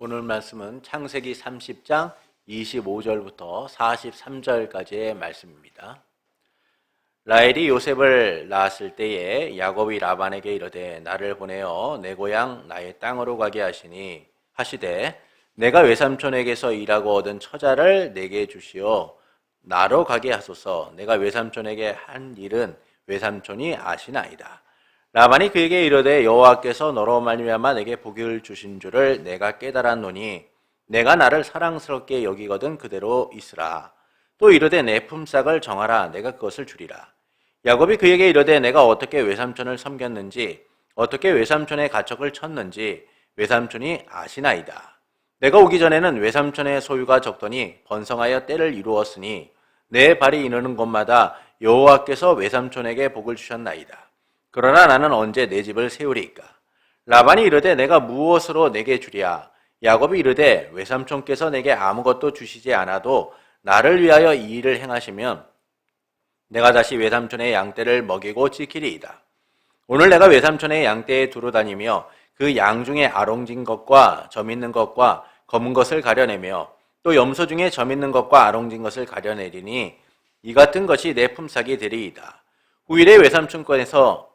오늘 말씀은 창세기 30장 25절부터 43절까지의 말씀입니다. 라헬이 요셉을 낳았을 때에 야곱이 라반에게 이르되 나를 보내어 내 고향 나의 땅으로 가게 하시되 내가 외삼촌에게서 일하고 얻은 처자를 내게 주시어 나로 가게 하소서. 내가 외삼촌에게 한 일은 외삼촌이 아시나이다. 라반이 그에게 이르되 여호와께서 너로 말미암아 내게 복을 주신 줄을 내가 깨달았노니 내가 나를 사랑스럽게 여기거든 그대로 있으라. 또 이르되 내 품삯을 정하라. 내가 그것을 주리라. 야곱이 그에게 이르되 내가 어떻게 외삼촌을 섬겼는지 어떻게 외삼촌의 가척을 쳤는지 외삼촌이 아시나이다. 내가 오기 전에는 외삼촌의 소유가 적더니 번성하여 때를 이루었으니 내 발이 이르는 곳마다 여호와께서 외삼촌에게 복을 주셨나이다. 그러나 나는 언제 내 집을 세우리이까? 라반이 이르되 내가 무엇으로 내게 주랴? 야곱이 이르되 외삼촌께서 내게 아무것도 주시지 않아도 나를 위하여 이 일을 행하시면 내가 다시 외삼촌의 양떼를 먹이고 지키리이다. 오늘 내가 외삼촌의 양떼에 두루 다니며 그 양 중에 아롱진 것과 점 있는 것과 검은 것을 가려내며 또 염소 중에 점 있는 것과 아롱진 것을 가려내리니 이 같은 것이 내 품삯이 되리이다. 후일에 외삼촌께서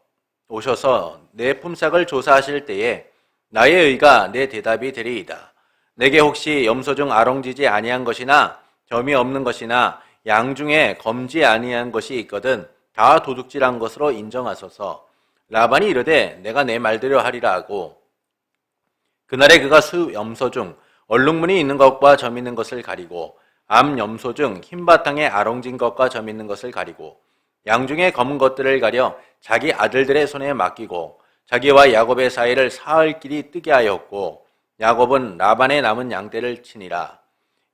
오셔서 내 품삯을 조사하실 때에 나의 의가 내 대답이 되리이다. 내게 혹시 염소 중 아롱지지 아니한 것이나 점이 없는 것이나 양 중에 검지 아니한 것이 있거든 다 도둑질한 것으로 인정하소서. 라반이 이르되 내가 내 말대로 하리라 하고 그날에 그가 수 염소 중 얼룩무늬 있는 것과 점 있는 것을 가리고 암 염소 중 흰 바탕에 아롱진 것과 점 있는 것을 가리고 양 중에 검은 것들을 가려 자기 아들들의 손에 맡기고 자기와 야곱의 사이를 사흘 길이 뜨게 하였고 야곱은 라반의 남은 양떼를 치니라.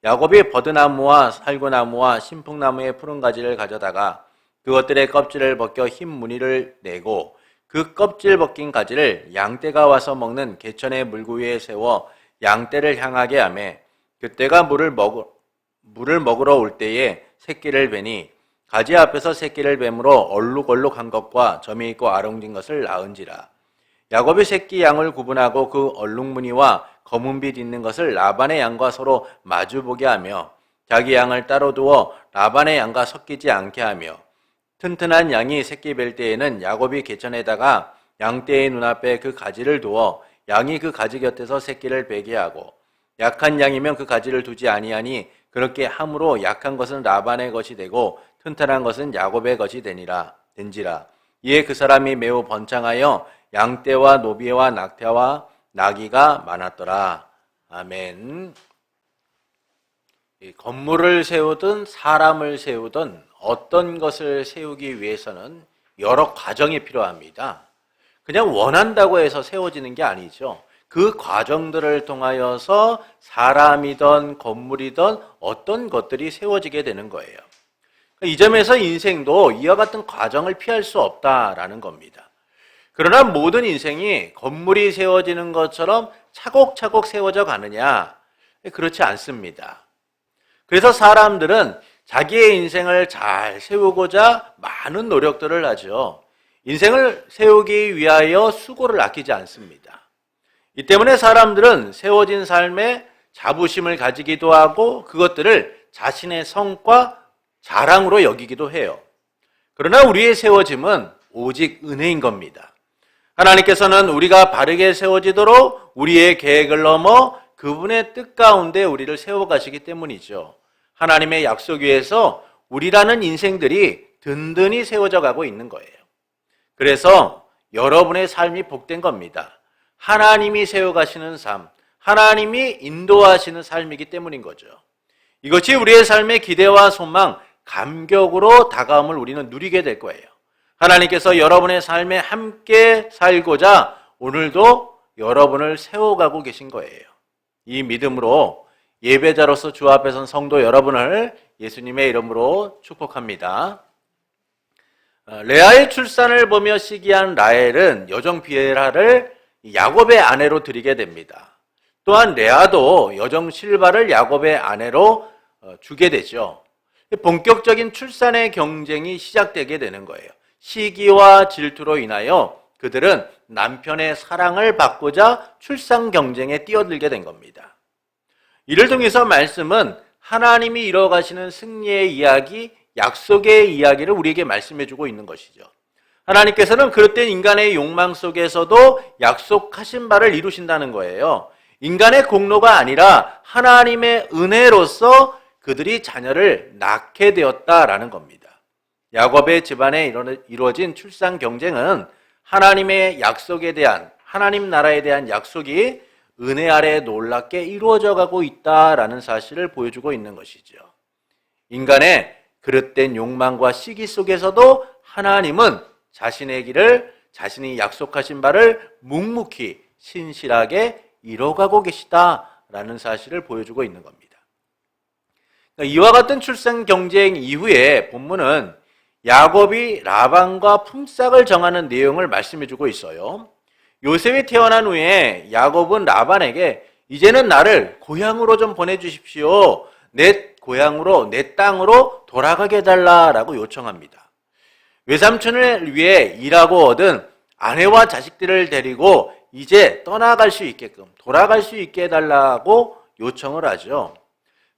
야곱이 버드나무와 살구나무와 신풍나무의 푸른 가지를 가져다가 그것들의 껍질을 벗겨 흰 무늬를 내고 그 껍질 벗긴 가지를 양떼가 와서 먹는 개천의 물구 위에 세워 양떼를 향하게 하며 그때가 물을 먹으러 올 때에 새끼를 베니 가지 앞에서 새끼를 뱀으로 얼룩얼룩한 것과 점이 있고 아롱진 것을 낳은지라. 야곱이 새끼 양을 구분하고 그 얼룩무늬와 검은빛 있는 것을 라반의 양과 서로 마주보게 하며 자기 양을 따로 두어 라반의 양과 섞이지 않게 하며 튼튼한 양이 새끼 뵐 때에는 야곱이 개천에다가 양떼의 눈앞에 그 가지를 두어 양이 그 가지 곁에서 새끼를 베게 하고 약한 양이면 그 가지를 두지 아니하니 그렇게 함으로 약한 것은 라반의 것이 되고 튼튼한 것은 야곱의 것이 된지라. 이에 그 사람이 매우 번창하여 양떼와 노비와 낙타와 나귀가 많았더라. 아멘. 건물을 세우든 사람을 세우든 어떤 것을 세우기 위해서는 여러 과정이 필요합니다. 그냥 원한다고 해서 세워지는 게 아니죠. 그 과정들을 통하여서 사람이든 건물이든 어떤 것들이 세워지게 되는 거예요. 이 점에서 인생도 이와 같은 과정을 피할 수 없다라는 겁니다. 그러나 모든 인생이 건물이 세워지는 것처럼 차곡차곡 세워져 가느냐? 그렇지 않습니다. 그래서 사람들은 자기의 인생을 잘 세우고자 많은 노력들을 하죠. 인생을 세우기 위하여 수고를 아끼지 않습니다. 이 때문에 사람들은 세워진 삶에 자부심을 가지기도 하고 그것들을 자신의 성과, 자랑으로 여기기도 해요. 그러나 우리의 세워짐은 오직 은혜인 겁니다. 하나님께서는 우리가 바르게 세워지도록 우리의 계획을 넘어 그분의 뜻 가운데 우리를 세워가시기 때문이죠. 하나님의 약속 위에서 우리라는 인생들이 든든히 세워져 가고 있는 거예요. 그래서 여러분의 삶이 복된 겁니다. 하나님이 세워가시는 삶, 하나님이 인도하시는 삶이기 때문인 거죠. 이것이 우리의 삶의 기대와 소망, 감격으로 다가옴을 우리는 누리게 될 거예요. 하나님께서 여러분의 삶에 함께 살고자 오늘도 여러분을 세워가고 계신 거예요. 이 믿음으로 예배자로서 주 앞에 선 성도 여러분을 예수님의 이름으로 축복합니다. 레아의 출산을 보며 시기한 라헬은 여종 빌하를 야곱의 아내로 드리게 됩니다. 또한 레아도 여종 실바를 야곱의 아내로 주게 되죠. 본격적인 출산의 경쟁이 시작되게 되는 거예요. 시기와 질투로 인하여 그들은 남편의 사랑을 받고자 출산 경쟁에 뛰어들게 된 겁니다. 이를 통해서 말씀은 하나님이 이뤄가시는 승리의 이야기, 약속의 이야기를 우리에게 말씀해주고 있는 것이죠. 하나님께서는 그릇된 인간의 욕망 속에서도 약속하신 바를 이루신다는 거예요. 인간의 공로가 아니라 하나님의 은혜로서 그들이 자녀를 낳게 되었다라는 겁니다. 야곱의 집안에 이루어진 출산 경쟁은 하나님의 약속에 대한, 하나님 나라에 대한 약속이 은혜 아래 놀랍게 이루어져 가고 있다라는 사실을 보여주고 있는 것이죠. 인간의 그릇된 욕망과 시기 속에서도 하나님은 자신의 길을, 자신이 약속하신 바를 묵묵히 신실하게 이뤄가고 계시다라는 사실을 보여주고 있는 겁니다. 이와 같은 출산 경쟁 이후에 본문은 야곱이 라반과 품삯을 정하는 내용을 말씀해주고 있어요. 요셉이 태어난 후에 야곱은 라반에게 이제는 나를 고향으로 좀 보내주십시오. 내 고향으로, 내 땅으로 돌아가게 해달라라고 요청합니다. 외삼촌을 위해 일하고 얻은 아내와 자식들을 데리고 이제 떠나갈 수 있게끔, 돌아갈 수 있게 해달라고 요청을 하죠.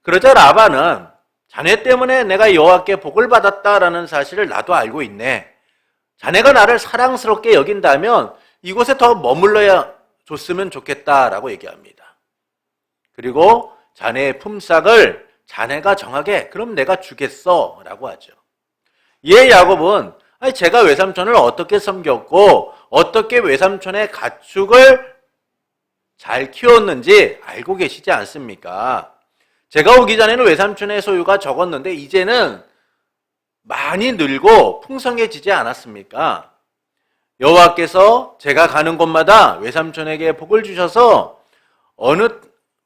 그러자 라반은 자네 때문에 내가 여호와께 복을 받았다라는 사실을 나도 알고 있네. 자네가 나를 사랑스럽게 여긴다면 이곳에 더 머물러야 줬으면 좋겠다라고 얘기합니다. 그리고 자네의 품삯을 자네가 정하게, 그럼 내가 주겠어 라고 하죠. 이에 야곱은 제가 외삼촌을 어떻게 섬겼고 어떻게 외삼촌의 가축을 잘 키웠는지 알고 계시지 않습니까? 제가 오기 전에는 외삼촌의 소유가 적었는데 이제는 많이 늘고 풍성해지지 않았습니까? 여호와께서 제가 가는 곳마다 외삼촌에게 복을 주셔서 어느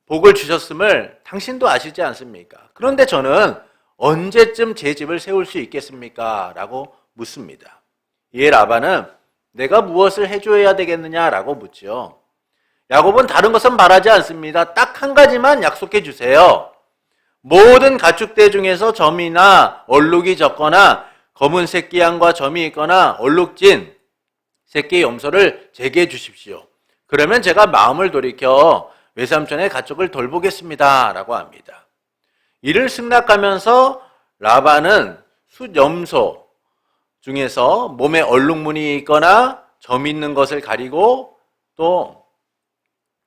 복을 주셨음을 당신도 아시지 않습니까? 그런데 저는 언제쯤 제 집을 세울 수 있겠습니까? 라고 묻습니다. 이에 라반은 내가 무엇을 해줘야 되겠느냐라고 묻죠. 야곱은 다른 것은 말하지 않습니다. 딱 한 가지만 약속해 주세요. 모든 가축대 중에서 점이나 얼룩이 적거나 검은 새끼 양과 점이 있거나 얼룩진 새끼 염소를 제게 해 주십시오. 그러면 제가 마음을 돌이켜 외삼촌의 가축을 돌보겠습니다 라고 합니다. 이를 승낙하면서 라반은 숫염소 중에서 몸에 얼룩무늬 있거나 점 있는 것을 가리고 또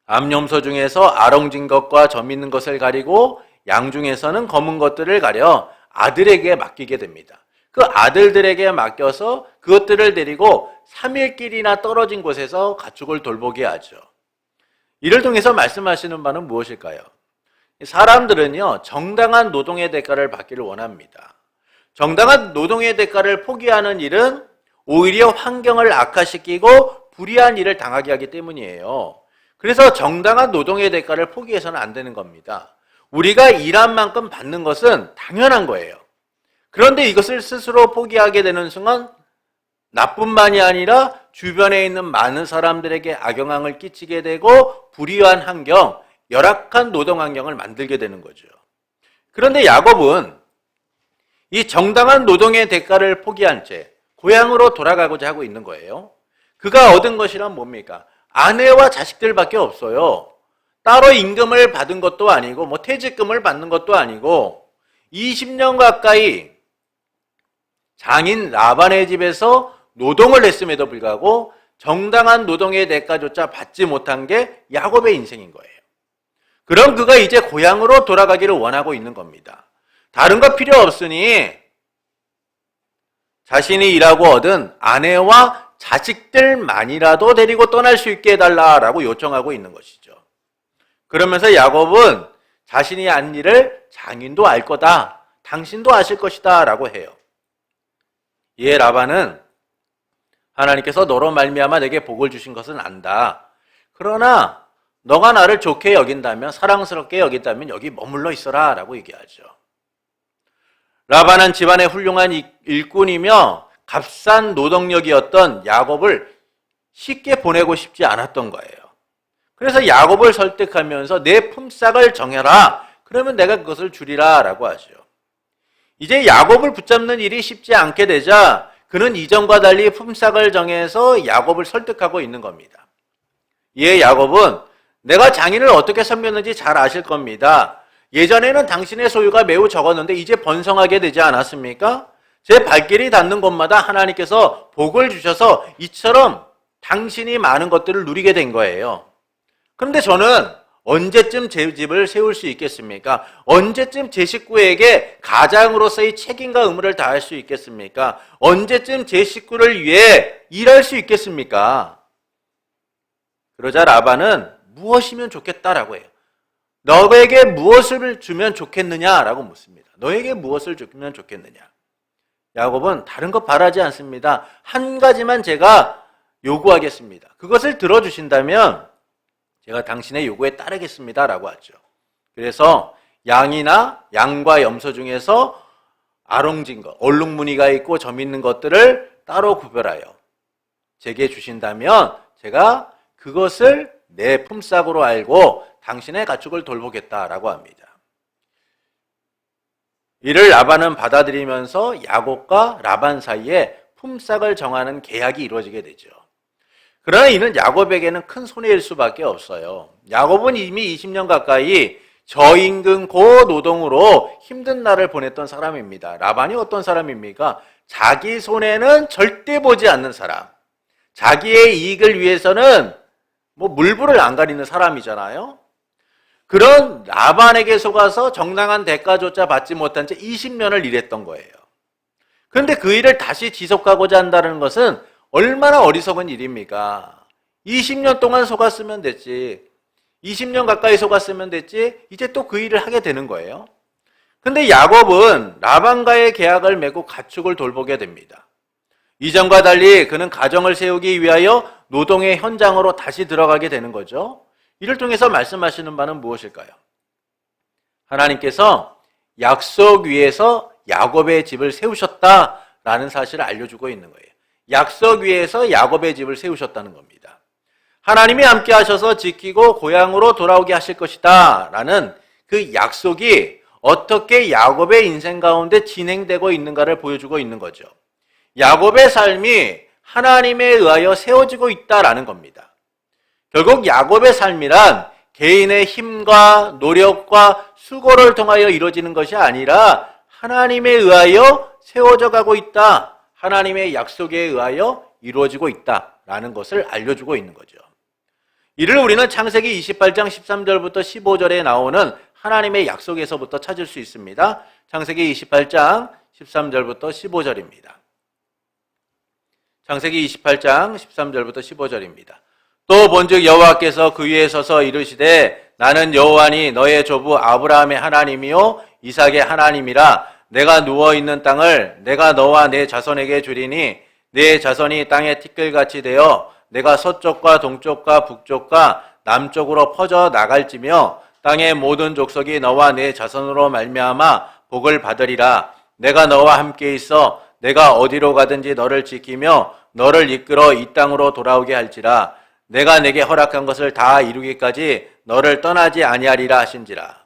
암염소 중에서 아롱진 것과 점 있는 것을 가리고 양 중에서는 검은 것들을 가려 아들에게 맡기게 됩니다. 그 아들들에게 맡겨서 그것들을 데리고 3일길이나 떨어진 곳에서 가축을 돌보게 하죠. 이를 통해서 말씀하시는 바는 무엇일까요? 사람들은요, 정당한 노동의 대가를 받기를 원합니다. 정당한 노동의 대가를 포기하는 일은 오히려 환경을 악화시키고 불이한 일을 당하게 하기 때문이에요. 그래서 정당한 노동의 대가를 포기해서는 안 되는 겁니다. 우리가 일한 만큼 받는 것은 당연한 거예요. 그런데 이것을 스스로 포기하게 되는 순간 나뿐만이 아니라 주변에 있는 많은 사람들에게 악영향을 끼치게 되고 불이한 환경, 열악한 노동 환경을 만들게 되는 거죠. 그런데 야곱은 이 정당한 노동의 대가를 포기한 채 고향으로 돌아가고자 하고 있는 거예요. 그가 얻은 것이란 뭡니까? 아내와 자식들밖에 없어요. 따로 임금을 받은 것도 아니고 퇴직금을 받는 것도 아니고 20년 가까이 장인 라반의 집에서 노동을 했음에도 불구하고 정당한 노동의 대가조차 받지 못한 게 야곱의 인생인 거예요. 그럼 그가 이제 고향으로 돌아가기를 원하고 있는 겁니다. 다른 거 필요 없으니 자신이 일하고 얻은 아내와 자식들만이라도 데리고 떠날 수 있게 해달라라고 요청하고 있는 것이죠. 그러면서 야곱은 자신이 한 일을 장인도 알 거다, 당신도 아실 것이다 라고 해요. 이에 라반은 하나님께서 너로 말미암아 내게 복을 주신 것은 안다. 그러나 너가 나를 좋게 여긴다면, 사랑스럽게 여긴다면 여기 머물러 있어라 라고 얘기하죠. 라반은 집안의 훌륭한 일꾼이며 값싼 노동력이었던 야곱을 쉽게 보내고 싶지 않았던 거예요. 그래서 야곱을 설득하면서 내 품삯을 정해라. 그러면 내가 그것을 주리라 라고 하죠. 이제 야곱을 붙잡는 일이 쉽지 않게 되자 그는 이전과 달리 품삯을 정해서 야곱을 설득하고 있는 겁니다. 이에 야곱은 내가 장인을 어떻게 섬겼는지 잘 아실 겁니다. 예전에는 당신의 소유가 매우 적었는데 이제 번성하게 되지 않았습니까? 제 발길이 닿는 곳마다 하나님께서 복을 주셔서 이처럼 당신이 많은 것들을 누리게 된 거예요. 그런데 저는 언제쯤 제 집을 세울 수 있겠습니까? 언제쯤 제 식구에게 가장으로서의 책임과 의무를 다할 수 있겠습니까? 언제쯤 제 식구를 위해 일할 수 있겠습니까? 그러자 라반은 무엇이면 좋겠다라고 해요. 너에게 무엇을 주면 좋겠느냐라고 묻습니다. 너에게 무엇을 주면 좋겠느냐? 야곱은 다른 것 바라지 않습니다. 한 가지만 제가 요구하겠습니다. 그것을 들어주신다면 제가 당신의 요구에 따르겠습니다라고 하죠. 그래서 양과 염소 중에서 아롱진 것, 얼룩무늬가 있고 점 있는 것들을 따로 구별하여 제게 주신다면 제가 그것을 내 품삯으로 알고 당신의 가축을 돌보겠다라고 합니다. 이를 라반은 받아들이면서 야곱과 라반 사이에 품삯을 정하는 계약이 이루어지게 되죠. 그러나 이는 야곱에게는 큰 손해일 수밖에 없어요. 야곱은 이미 20년 가까이 저임금 고노동으로 힘든 날을 보냈던 사람입니다. 라반이 어떤 사람입니까? 자기 손해는 절대 보지 않는 사람. 자기의 이익을 위해서는 물불을 안 가리는 사람이잖아요. 그런 라반에게 속아서 정당한 대가조차 받지 못한 채 20년을 일했던 거예요. 그런데 그 일을 다시 지속하고자 한다는 것은 얼마나 어리석은 일입니까? 20년 동안 속았으면 됐지. 20년 가까이 속았으면 됐지. 이제 또 그 일을 하게 되는 거예요. 근데 야곱은 라반과의 계약을 맺고 가축을 돌보게 됩니다. 이전과 달리 그는 가정을 세우기 위하여 노동의 현장으로 다시 들어가게 되는 거죠. 이를 통해서 말씀하시는 바는 무엇일까요? 하나님께서 약속 위에서 야곱의 집을 세우셨다라는 사실을 알려주고 있는 거예요. 약속 위에서 야곱의 집을 세우셨다는 겁니다. 하나님이 함께 하셔서 지키고 고향으로 돌아오게 하실 것이다 라는 그 약속이 어떻게 야곱의 인생 가운데 진행되고 있는가를 보여주고 있는 거죠. 야곱의 삶이 하나님에 의하여 세워지고 있다라는 겁니다. 결국 야곱의 삶이란 개인의 힘과 노력과 수고를 통하여 이루어지는 것이 아니라 하나님에 의하여 세워져 가고 있다. 하나님의 약속에 의하여 이루어지고 있다라는 것을 알려주고 있는 거죠. 이를 우리는 창세기 28장 13절부터 15절에 나오는 하나님의 약속에서부터 찾을 수 있습니다. 창세기 28장 13절부터 15절입니다. 창세기 28장 13절부터 15절입니다. 또 본즉 여호와께서 그 위에 서서 이르시되 나는 여호와니 너의 조부 아브라함의 하나님이요 이삭의 하나님이라. 내가 누워있는 땅을 내가 너와 내 자손에게 주리니 내 자손이 땅의 티끌같이 되어 내가 서쪽과 동쪽과 북쪽과 남쪽으로 퍼져 나갈지며 땅의 모든 족속이 너와 내 자손으로 말미암아 복을 받으리라. 내가 너와 함께 있어 내가 어디로 가든지 너를 지키며 너를 이끌어 이 땅으로 돌아오게 할지라. 내가 내게 허락한 것을 다 이루기까지 너를 떠나지 아니하리라 하신지라.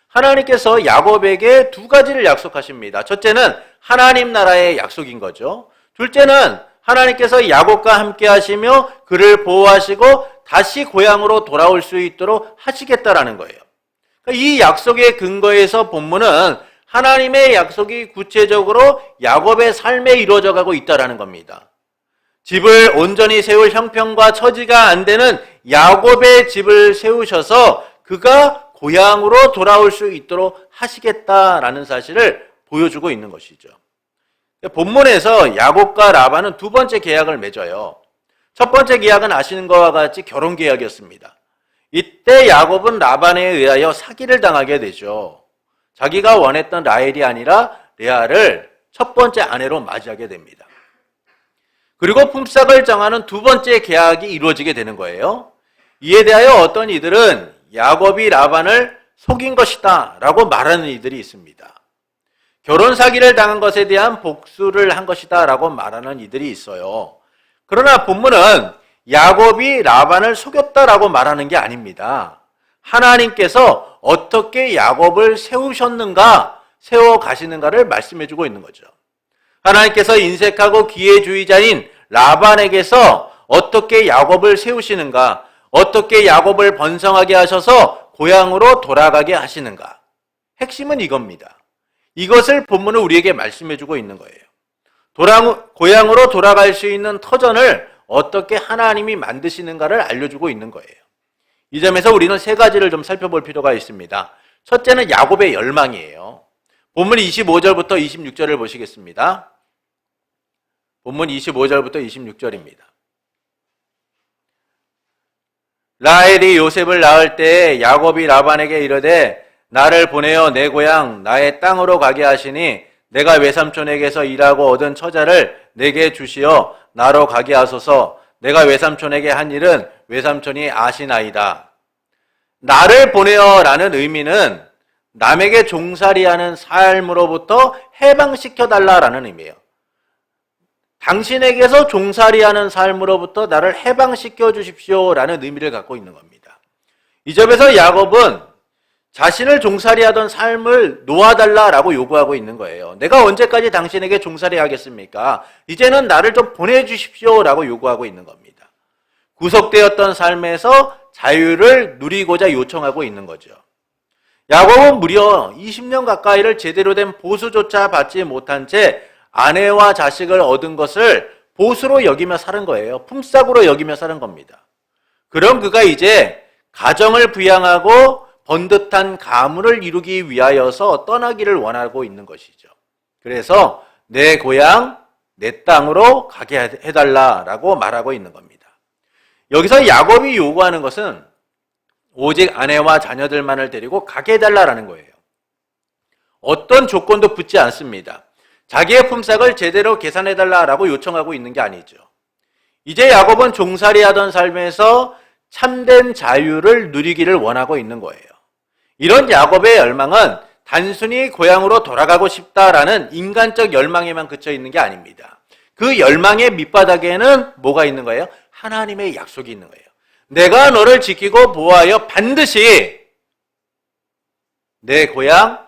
하나님께서 야곱에게 두 가지를 약속하십니다. 첫째는 하나님 나라의 약속인 거죠. 둘째는 하나님께서 야곱과 함께 하시며 그를 보호하시고 다시 고향으로 돌아올 수 있도록 하시겠다라는 거예요. 이 약속의 근거에서 본문은 하나님의 약속이 구체적으로 야곱의 삶에 이루어져 가고 있다라는 겁니다. 집을 온전히 세울 형편과 처지가 안 되는 야곱의 집을 세우셔서 그가 고향으로 돌아올 수 있도록 하시겠다라는 사실을 보여주고 있는 것이죠. 본문에서 야곱과 라반은 두 번째 계약을 맺어요. 첫 번째 계약은 아시는 것과 같이 결혼 계약이었습니다. 이때 야곱은 라반에 의하여 사기를 당하게 되죠. 자기가 원했던 라헬이 아니라 레아를 첫 번째 아내로 맞이하게 됩니다. 그리고 품삯을 정하는 두 번째 계약이 이루어지게 되는 거예요. 이에 대하여 어떤 이들은 야곱이 라반을 속인 것이다 라고 말하는 이들이 있습니다. 결혼 사기를 당한 것에 대한 복수를 한 것이다 라고 말하는 이들이 있어요. 그러나 본문은 야곱이 라반을 속였다라고 말하는 게 아닙니다. 하나님께서 어떻게 야곱을 세우셨는가, 세워 가시는가를 말씀해주고 있는 거죠. 하나님께서 인색하고 기회주의자인 라반에게서 어떻게 야곱을 세우시는가, 어떻게 야곱을 번성하게 하셔서 고향으로 돌아가게 하시는가. 핵심은 이겁니다. 이것을 본문은 우리에게 말씀해주고 있는 거예요. 고향으로 돌아갈 수 있는 터전을 어떻게 하나님이 만드시는가를 알려주고 있는 거예요. 이 점에서 우리는 세 가지를 좀 살펴볼 필요가 있습니다. 첫째는 야곱의 열망이에요. 본문 25절부터 26절을 보시겠습니다. 본문 25절부터 26절입니다. 라헬이 요셉을 낳을 때 야곱이 라반에게 이르되 나를 보내어 내 고향 나의 땅으로 가게 하시니 내가 외삼촌에게서 일하고 얻은 처자를 내게 주시어 나로 가게 하소서. 내가 외삼촌에게 한 일은 외삼촌이 아시나이다. 나를 보내어 라는 의미는 남에게 종살이하는 삶으로부터 해방시켜달라라는 의미예요. 당신에게서 종살이하는 삶으로부터 나를 해방시켜 주십시오라는 의미를 갖고 있는 겁니다. 이 점에서 야곱은 자신을 종살이하던 삶을 놓아달라라고 요구하고 있는 거예요. 내가 언제까지 당신에게 종살이하겠습니까? 이제는 나를 좀 보내주십시오라고 요구하고 있는 겁니다. 구속되었던 삶에서 자유를 누리고자 요청하고 있는 거죠. 야곱은 무려 20년 가까이를 제대로 된 보수조차 받지 못한 채 아내와 자식을 얻은 것을 보수로 여기며 사는 거예요. 품삯으로 여기며 사는 겁니다. 그럼 그가 이제 가정을 부양하고 번듯한 가문을 이루기 위하여서 떠나기를 원하고 있는 것이죠. 그래서 내 고향, 내 땅으로 가게 해달라라고 말하고 있는 겁니다. 여기서 야곱이 요구하는 것은 오직 아내와 자녀들만을 데리고 가게 해달라라는 거예요. 어떤 조건도 붙지 않습니다. 자기의 품삯을 제대로 계산해달라라고 요청하고 있는 게 아니죠. 이제 야곱은 종살이하던 삶에서 참된 자유를 누리기를 원하고 있는 거예요. 이런 야곱의 열망은 단순히 고향으로 돌아가고 싶다라는 인간적 열망에만 그쳐 있는 게 아닙니다. 그 열망의 밑바닥에는 뭐가 있는 거예요? 하나님의 약속이 있는 거예요. 내가 너를 지키고 보호하여 반드시 내 고향으로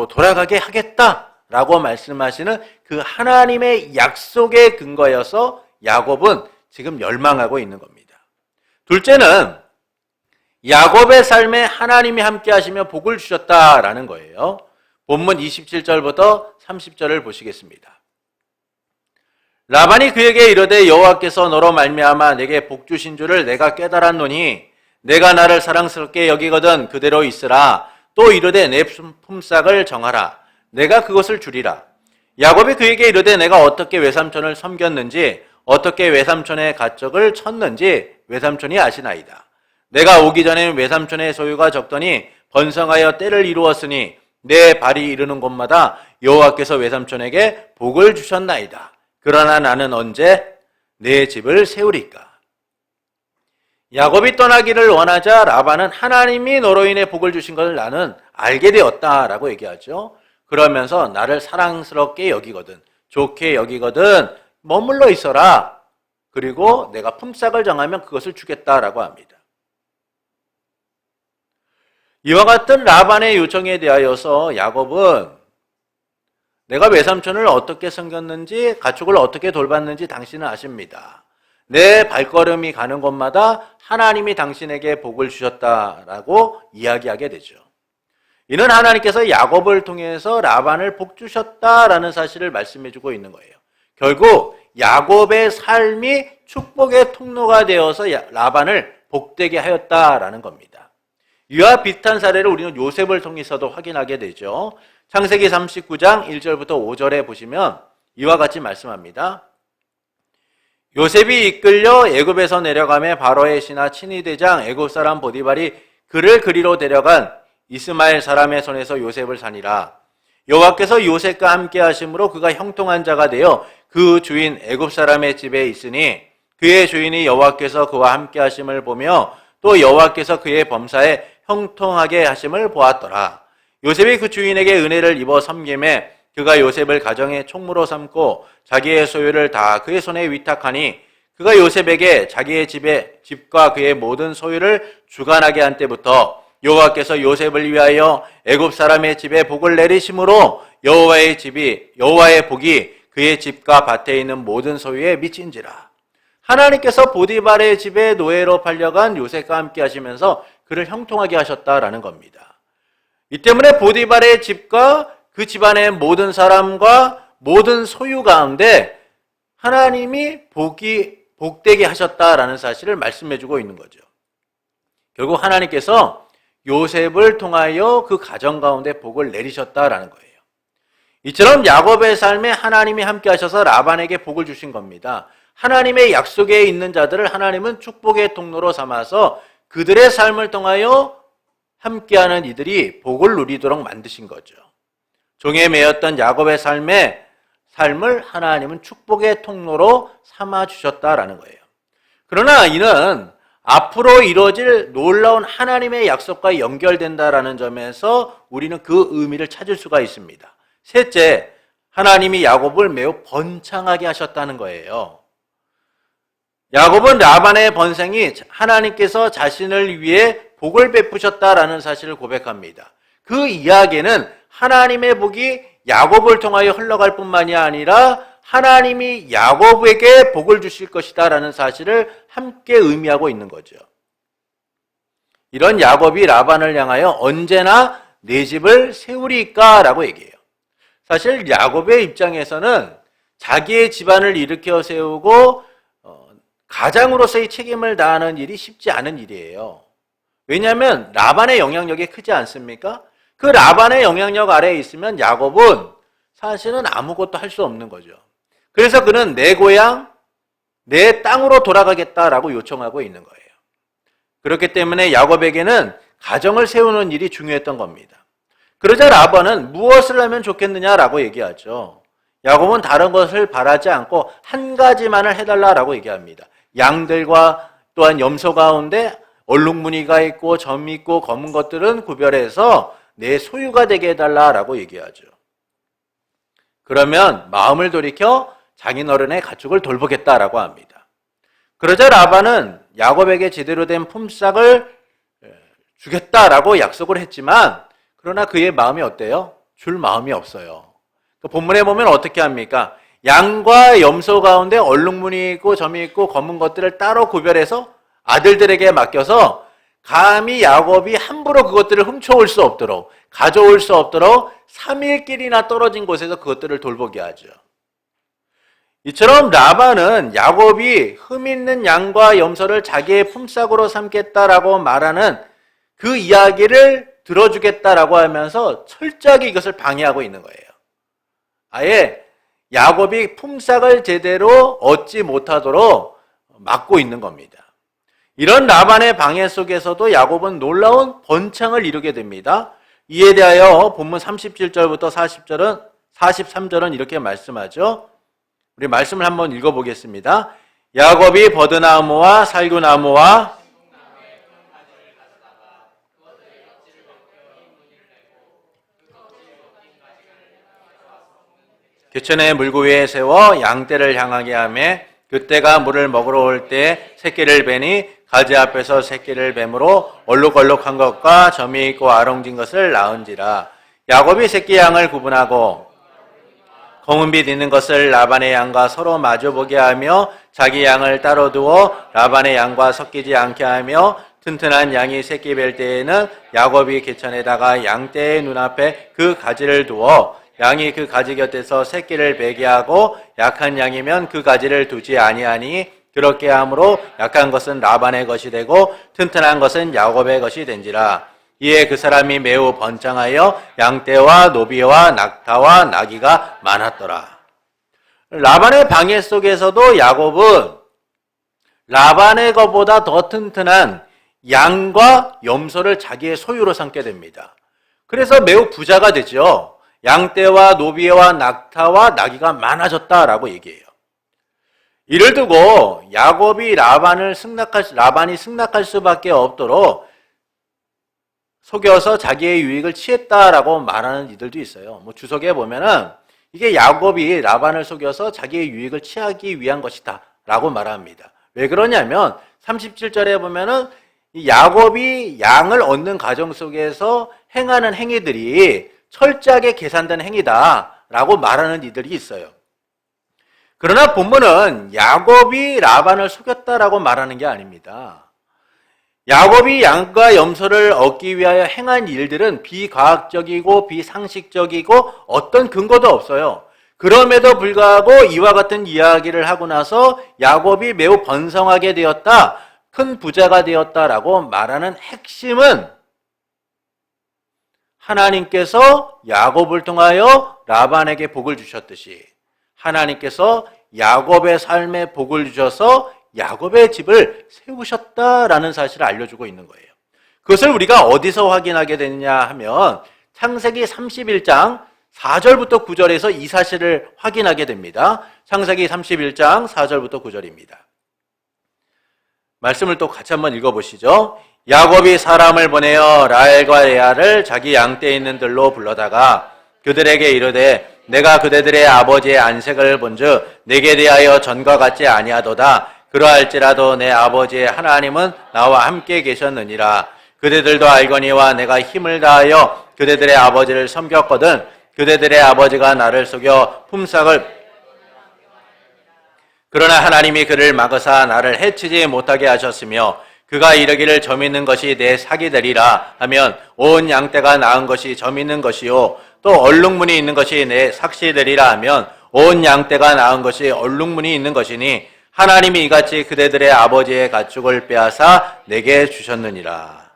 돌아가게 하겠다라고 말씀하시는 그 하나님의 약속에 근거여서 야곱은 지금 열망하고 있는 겁니다. 둘째는 야곱의 삶에 하나님이 함께 하시며 복을 주셨다라는 거예요. 본문 27절부터 30절을 보시겠습니다. 라반이 그에게 이르되 여호와께서 너로 말미암아 내게 복 주신 줄을 내가 깨달았노니 내가 나를 사랑스럽게 여기거든 그대로 있으라. 또 이르되 내 품삯을 정하라. 내가 그것을 주리라. 야곱이 그에게 이르되 내가 어떻게 외삼촌을 섬겼는지 어떻게 외삼촌의 가축을 쳤는지 외삼촌이 아시나이다. 내가 오기 전에 외삼촌의 소유가 적더니 번성하여 때를 이루었으니 내 발이 이르는 곳마다 여호와께서 외삼촌에게 복을 주셨나이다. 그러나 나는 언제 내 집을 세우리까? 야곱이 떠나기를 원하자 라반은 하나님이 너로 인해 복을 주신 것을 나는 알게 되었다라고 얘기하죠. 그러면서 나를 사랑스럽게 여기거든, 좋게 여기거든 머물러 있어라. 그리고 내가 품삯을 정하면 그것을 주겠다라고 합니다. 이와 같은 라반의 요청에 대하여서 야곱은 내가 외삼촌을 어떻게 섬겼는지 가축을 어떻게 돌봤는지 당신은 아십니다. 내 발걸음이 가는 곳마다 하나님이 당신에게 복을 주셨다라고 이야기하게 되죠. 이는 하나님께서 야곱을 통해서 라반을 복 주셨다라는 사실을 말씀해주고 있는 거예요. 결국 야곱의 삶이 축복의 통로가 되어서 라반을 복되게 하였다라는 겁니다. 이와 비슷한 사례를 우리는 요셉을 통해서도 확인하게 되죠. 창세기 39장 1절부터 5절에 보시면 이와 같이 말씀합니다. 요셉이 이끌려 애굽에서 내려가매 바로의 신하 친위대장 애굽 사람 보디발이 그를 그리로 데려간 이스마엘 사람의 손에서 요셉을 사니라. 여호와께서 요셉과 함께 하심으로 그가 형통한 자가 되어 그 주인 애굽 사람의 집에 있으니 그의 주인이 여호와께서 그와 함께 하심을 보며 또 여호와께서 그의 범사에 형통하게 하심을 보았더라. 요셉이 그 주인에게 은혜를 입어 섬김에 그가 요셉을 가정의 총무로 삼고 자기의 소유를 다 그의 손에 위탁하니 그가 요셉에게 자기의 집과 그의 모든 소유를 주관하게 한 때부터 여호와께서 요셉을 위하여 애굽 사람의 집에 복을 내리심으로 여호와의 복이 그의 집과 밭에 있는 모든 소유에 미친지라. 하나님께서 보디발의 집에 노예로 팔려간 요셉과 함께 하시면서 그를 형통하게 하셨다라는 겁니다. 이 때문에 보디발의 집과 그 집안의 모든 사람과 모든 소유 가운데 하나님이 복되게 하셨다라는 사실을 말씀해주고 있는 거죠. 결국 하나님께서 요셉을 통하여 그 가정 가운데 복을 내리셨다라는 거예요. 이처럼 야곱의 삶에 하나님이 함께 하셔서 라반에게 복을 주신 겁니다. 하나님의 약속에 있는 자들을 하나님은 축복의 통로로 삼아서 그들의 삶을 통하여 함께하는 이들이 복을 누리도록 만드신 거죠. 종에 매였던 야곱의 삶을 하나님은 축복의 통로로 삼아주셨다라는 거예요. 그러나 이는 앞으로 이루어질 놀라운 하나님의 약속과 연결된다라는 점에서 우리는 그 의미를 찾을 수가 있습니다. 셋째, 하나님이 야곱을 매우 번창하게 하셨다는 거예요. 야곱은 라반의 번성이 하나님께서 자신을 위해 복을 베푸셨다라는 사실을 고백합니다. 그 이야기는 하나님의 복이 야곱을 통하여 흘러갈 뿐만이 아니라 하나님이 야곱에게 복을 주실 것이다라는 사실을 함께 의미하고 있는 거죠. 이런 야곱이 라반을 향하여 언제나 내 집을 세우리까라고 얘기해요. 사실 야곱의 입장에서는 자기의 집안을 일으켜 세우고 가장으로서의 책임을 다하는 일이 쉽지 않은 일이에요. 왜냐하면 라반의 영향력이 크지 않습니까? 그 라반의 영향력 아래에 있으면 야곱은 사실은 아무것도 할 수 없는 거죠. 그래서 그는 내 고향, 내 땅으로 돌아가겠다라고 요청하고 있는 거예요. 그렇기 때문에 야곱에게는 가정을 세우는 일이 중요했던 겁니다. 그러자 라반은 무엇을 하면 좋겠느냐라고 얘기하죠. 야곱은 다른 것을 바라지 않고 한 가지만을 해달라라고 얘기합니다. 양들과 또한 염소 가운데 얼룩무늬가 있고 점이 있고 검은 것들은 구별해서 내 소유가 되게 해달라라고 얘기하죠. 그러면 마음을 돌이켜 장인어른의 가축을 돌보겠다라고 합니다. 그러자 라반은 야곱에게 제대로 된 품삯을 주겠다라고 약속을 했지만 그러나 그의 마음이 어때요? 줄 마음이 없어요. 본문에 보면 어떻게 합니까? 양과 염소 가운데 얼룩무늬 있고 점이 있고 검은 것들을 따로 구별해서 아들들에게 맡겨서 감히 야곱이 함부로 그것들을 훔쳐올 수 없도록 가져올 수 없도록 3일길이나 떨어진 곳에서 그것들을 돌보게 하죠. 이처럼 라반은 야곱이 흠 있는 양과 염소를 자기의 품삯으로 삼겠다라고 말하는 그 이야기를 들어주겠다라고 하면서 철저하게 이것을 방해하고 있는 거예요. 아예 야곱이 품삯을 제대로 얻지 못하도록 막고 있는 겁니다. 이런 라반의 방해 속에서도 야곱은 놀라운 번창을 이루게 됩니다. 이에 대하여 본문 37절부터 43절은 이렇게 말씀하죠. 우리 말씀을 한번 읽어보겠습니다. 야곱이 버드나무와 살구나무와 개천의 물구위에 세워 양떼를 향하게 하며 그때가 물을 먹으러 올 때 새끼를 베니 가지 앞에서 새끼를 뱀으로 얼룩얼룩한 것과 점이 있고 아롱진 것을 낳은지라. 야곱이 새끼 양을 구분하고 검은빛 있는 것을 라반의 양과 서로 마주보게 하며 자기 양을 따로 두어 라반의 양과 섞이지 않게 하며 튼튼한 양이 새끼 뵐 때에는 야곱이 개천에다가 양떼의 눈앞에 그 가지를 두어 양이 그 가지 곁에서 새끼를 베게 하고 약한 양이면 그 가지를 두지 아니하니 그렇게 함으로 약한 것은 라반의 것이 되고 튼튼한 것은 야곱의 것이 된지라. 이에 그 사람이 매우 번창하여 양떼와 노비와 낙타와 나귀가 많았더라. 라반의 방해 속에서도 야곱은 라반의 것보다 더 튼튼한 양과 염소를 자기의 소유로 삼게 됩니다. 그래서 매우 부자가 되죠. 양떼와 노비와 낙타와 나귀가 많아졌다라고 얘기해요. 이를 두고 야곱이 라반이 승낙할 수밖에 없도록 속여서 자기의 유익을 취했다라고 말하는 이들도 있어요. 주석에 보면은 이게 야곱이 라반을 속여서 자기의 유익을 취하기 위한 것이다라고 말합니다. 왜 그러냐면 37절에 보면은 야곱이 양을 얻는 과정 속에서 행하는 행위들이 철저하게 계산된 행위다라고 말하는 이들이 있어요. 그러나 본문은 야곱이 라반을 속였다라고 말하는 게 아닙니다. 야곱이 양과 염소를 얻기 위하여 행한 일들은 비과학적이고 비상식적이고 어떤 근거도 없어요. 그럼에도 불구하고 이와 같은 이야기를 하고 나서 야곱이 매우 번성하게 되었다, 큰 부자가 되었다라고 말하는 핵심은 하나님께서 야곱을 통하여 라반에게 복을 주셨듯이 하나님께서 야곱의 삶에 복을 주셔서 야곱의 집을 세우셨다라는 사실을 알려주고 있는 거예요. 그것을 우리가 어디서 확인하게 되느냐 하면 창세기 31장 4절부터 9절에서 이 사실을 확인하게 됩니다. 창세기 31장 4절부터 9절입니다. 말씀을 또 같이 한번 읽어보시죠. 야곱이 사람을 보내어 라헬과 레아를 자기 양떼에 있는 들로 불러다가 그들에게 이르되 내가 그대들의 아버지의 안색을 본즉 내게 대하여 전과 같지 아니하도다. 그러할지라도 내 아버지의 하나님은 나와 함께 계셨느니라. 그대들도 알거니와 내가 힘을 다하여 그대들의 아버지를 섬겼거든. 그대들의 아버지가 나를 속여 품삯을 그러나 하나님이 그를 막으사 나를 해치지 못하게 하셨으며 그가 이르기를 점 있는 것이 내 사기 되리라 하면 온 양떼가 낳은 것이 점 있는 것이요 또 얼룩무늬 있는 것이 내 삭시 되리라 하면 온 양떼가 낳은 것이 얼룩무늬 있는 것이니 하나님이 이같이 그대들의 아버지의 가축을 빼앗아 내게 주셨느니라.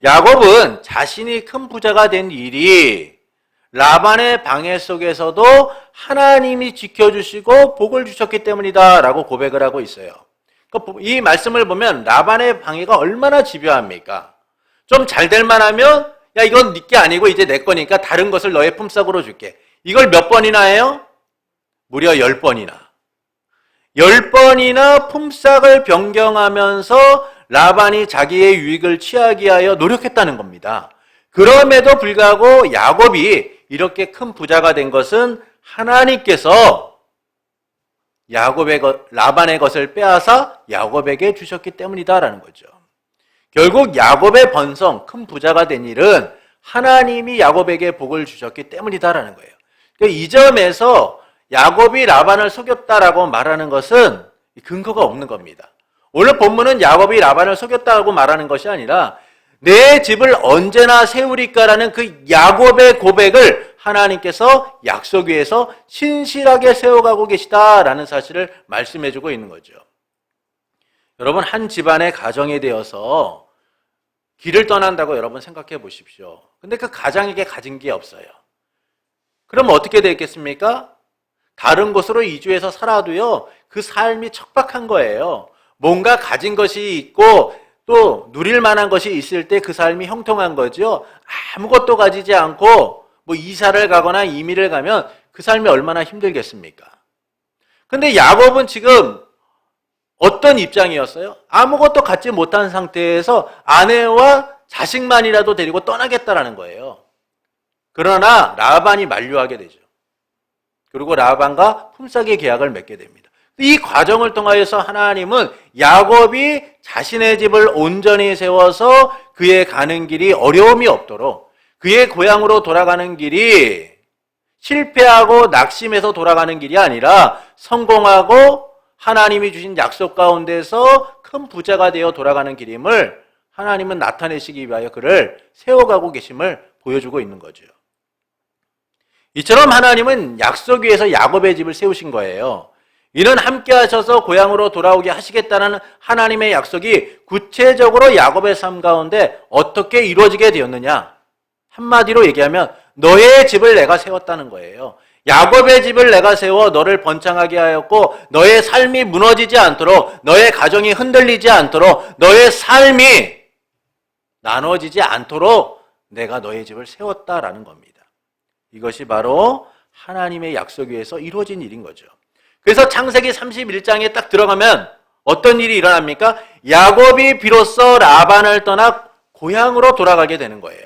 야곱은 자신이 큰 부자가 된 일이 라반의 방해 속에서도 하나님이 지켜주시고 복을 주셨기 때문이다 라고 고백을 하고 있어요. 이 말씀을 보면 라반의 방해가 얼마나 집요합니까? 좀 잘 될만 하면 야 이건 네게 아니고 이제 내 거니까 다른 것을 너의 품삯으로 줄게. 이걸 몇 번이나 해요? 무려 10번이나. 10번이나 품삯을 변경하면서 라반이 자기의 유익을 취하기 위하여 노력했다는 겁니다. 그럼에도 불구하고 야곱이 이렇게 큰 부자가 된 것은 하나님께서 라반의 것을 빼앗아 야곱에게 주셨기 때문이다라는 거죠. 결국 야곱의 번성, 큰 부자가 된 일은 하나님이 야곱에게 복을 주셨기 때문이다라는 거예요. 이 점에서 야곱이 라반을 속였다라고 말하는 것은 근거가 없는 겁니다. 오늘 본문은 야곱이 라반을 속였다고 말하는 것이 아니라 내 집을 언제나 세우리까라는 그 야곱의 고백을 하나님께서 약속 위에서 신실하게 세워가고 계시다라는 사실을 말씀해주고 있는 거죠. 여러분, 한 집안의 가정이 되어서 길을 떠난다고 여러분 생각해 보십시오. 근데 그 가장에게 가진 게 없어요. 그럼 어떻게 되겠습니까? 다른 곳으로 이주해서 살아도요, 그 삶이 척박한 거예요. 뭔가 가진 것이 있고 또 누릴 만한 것이 있을 때 그 삶이 형통한 거죠. 아무것도 가지지 않고 뭐 이사를 가거나 이민을 가면 그 삶이 얼마나 힘들겠습니까? 근데 야곱은 지금 어떤 입장이었어요? 아무것도 갖지 못한 상태에서 아내와 자식만이라도 데리고 떠나겠다라는 거예요. 그러나 라반이 만류하게 되죠. 그리고 라반과 품삯의 계약을 맺게 됩니다. 이 과정을 통하여서 하나님은 야곱이 자신의 집을 온전히 세워서 그의 가는 길이 어려움이 없도록, 그의 고향으로 돌아가는 길이 실패하고 낙심해서 돌아가는 길이 아니라 성공하고 하나님이 주신 약속 가운데서 큰 부자가 되어 돌아가는 길임을 하나님은 나타내시기 위하여 그를 세워가고 계심을 보여주고 있는 거죠. 이처럼 하나님은 약속 위에서 야곱의 집을 세우신 거예요. 이는 함께 하셔서 고향으로 돌아오게 하시겠다는 하나님의 약속이 구체적으로 야곱의 삶 가운데 어떻게 이루어지게 되었느냐? 한마디로 얘기하면 너의 집을 내가 세웠다는 거예요. 야곱의 집을 내가 세워 너를 번창하게 하였고 너의 삶이 무너지지 않도록, 너의 가정이 흔들리지 않도록, 너의 삶이 나눠지지 않도록 내가 너의 집을 세웠다라는 겁니다. 이것이 바로 하나님의 약속 위에서 이루어진 일인 거죠. 그래서 창세기 31장에 딱 들어가면 어떤 일이 일어납니까? 야곱이 비로소 라반을 떠나 고향으로 돌아가게 되는 거예요.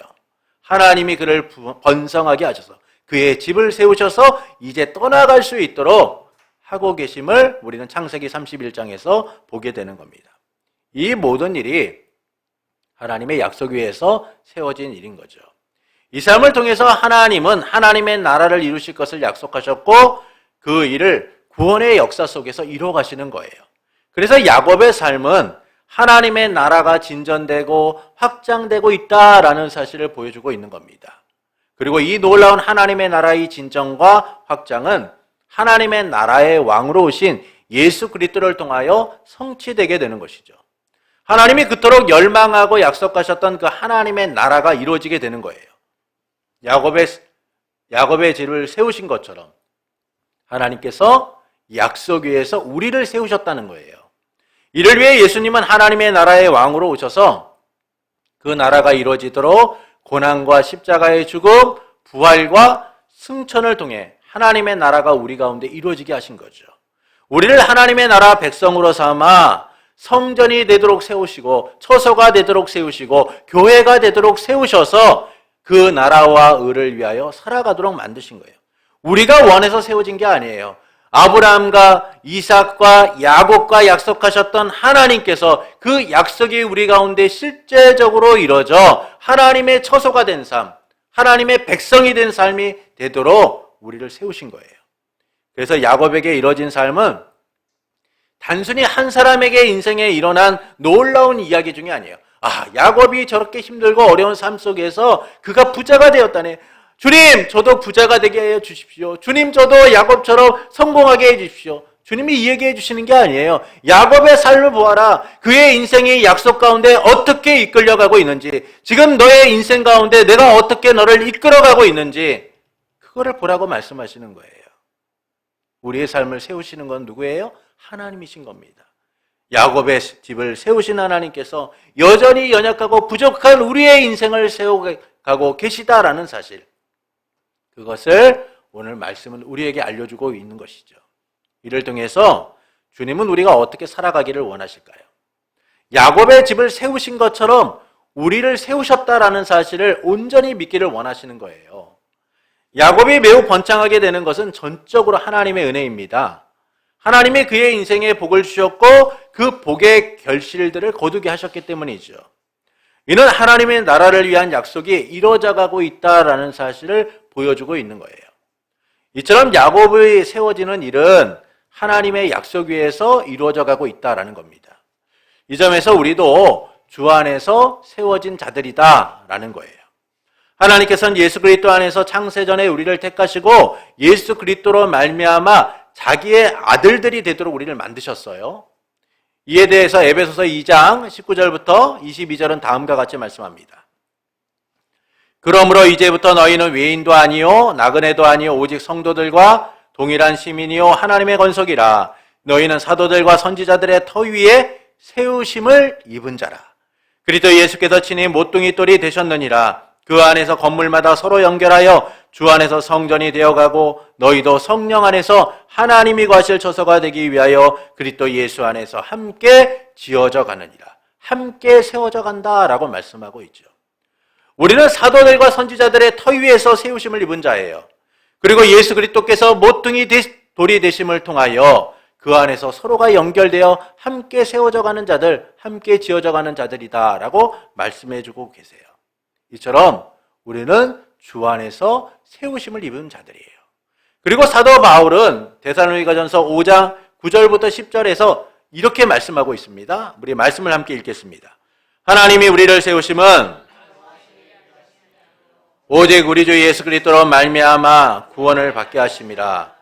하나님이 그를 번성하게 하셔서 그의 집을 세우셔서 이제 떠나갈 수 있도록 하고 계심을 우리는 창세기 31장에서 보게 되는 겁니다. 이 모든 일이 하나님의 약속 위에서 세워진 일인 거죠. 이 삶을 통해서 하나님은 하나님의 나라를 이루실 것을 약속하셨고 그 일을 구원의 역사 속에서 이루어 가시는 거예요. 그래서 야곱의 삶은 하나님의 나라가 진전되고 확장되고 있다라는 사실을 보여주고 있는 겁니다. 그리고 이 놀라운 하나님의 나라의 진정과 확장은 하나님의 나라의 왕으로 오신 예수 그리스도를 통하여 성취되게 되는 것이죠. 하나님이 그토록 열망하고 약속하셨던 그 하나님의 나라가 이루어지게 되는 거예요. 야곱의 집을 세우신 것처럼 하나님께서 약속 위에서 우리를 세우셨다는 거예요. 이를 위해 예수님은 하나님의 나라의 왕으로 오셔서 그 나라가 이루어지도록 고난과 십자가의 죽음, 부활과 승천을 통해 하나님의 나라가 우리 가운데 이루어지게 하신 거죠. 우리를 하나님의 나라 백성으로 삼아 성전이 되도록 세우시고 처소가 되도록 세우시고 교회가 되도록 세우셔서 그 나라와 의를 위하여 살아가도록 만드신 거예요. 우리가 원해서 세워진 게 아니에요. 아브라함과 이삭과 야곱과 약속하셨던 하나님께서 그 약속이 우리 가운데 실제적으로 이루어져 하나님의 처소가 된 삶, 하나님의 백성이 된 삶이 되도록 우리를 세우신 거예요. 그래서 야곱에게 이루어진 삶은 단순히 한 사람에게 인생에 일어난 놀라운 이야기 중에 아니에요. 야곱이 저렇게 힘들고 어려운 삶 속에서 그가 부자가 되었다네. 주님, 저도 부자가 되게 해 주십시오. 주님, 저도 야곱처럼 성공하게 해 주십시오. 주님이 이 얘기해 주시는 게 아니에요. 야곱의 삶을 보아라. 그의 인생이 약속 가운데 어떻게 이끌려가고 있는지, 지금 너의 인생 가운데 내가 어떻게 너를 이끌어가고 있는지 그거를 보라고 말씀하시는 거예요. 우리의 삶을 세우시는 건 누구예요? 하나님이신 겁니다. 야곱의 집을 세우신 하나님께서 여전히 연약하고 부족한 우리의 인생을 세워가고 계시다라는 사실, 그것을 오늘 말씀은 우리에게 알려주고 있는 것이죠. 이를 통해서 주님은 우리가 어떻게 살아가기를 원하실까요? 야곱의 집을 세우신 것처럼 우리를 세우셨다라는 사실을 온전히 믿기를 원하시는 거예요. 야곱이 매우 번창하게 되는 것은 전적으로 하나님의 은혜입니다. 하나님이 그의 인생에 복을 주셨고 그 복의 결실들을 거두게 하셨기 때문이죠. 이는 하나님의 나라를 위한 약속이 이루어져 가고 있다라는 사실을 보여주고 있는 거예요. 이처럼 야곱의 세워지는 일은 하나님의 약속 위에서 이루어져 가고 있다라는 겁니다. 이 점에서 우리도 주 안에서 세워진 자들이다라는 거예요. 하나님께서는 예수 그리스도 안에서 창세전에 우리를 택하시고 예수 그리스도로 말미암아 자기의 아들들이 되도록 우리를 만드셨어요. 이에 대해서 에베소서 2장 19절부터 22절은 다음과 같이 말씀합니다. 그러므로 이제부터 너희는 외인도 아니요 나그네도 아니요 오직 성도들과 동일한 시민이요 하나님의 건속이라. 너희는 사도들과 선지자들의 터 위에 세우심을 입은 자라. 그리스도 예수께서 친히 모퉁이 돌이 되셨느니라. 그 안에서 건물마다 서로 연결하여 주 안에서 성전이 되어가고 너희도 성령 안에서 하나님이 거하실 처소가 되기 위하여 그리스도 예수 안에서 함께 지어져 가느니라. 함께 세워져 간다라고 말씀하고 있죠. 우리는 사도들과 선지자들의 터 위에서 세우심을 입은 자예요. 그리고 예수 그리스도께서 모퉁이 돌이 되심을 통하여 그 안에서 서로가 연결되어 함께 세워져 가는 자들, 함께 지어져 가는 자들이다라고 말씀해 주고 계세요. 이처럼 우리는 주 안에서 세우심을 입은 자들이에요. 그리고 사도 바울은 데살로니가전서 5장 9절부터 10절에서 이렇게 말씀하고 있습니다. 우리 말씀을 함께 읽겠습니다. 하나님이 우리를 세우심은 오직 우리 주 예수 그리스도로 말미암아 구원을 받게 하심이라.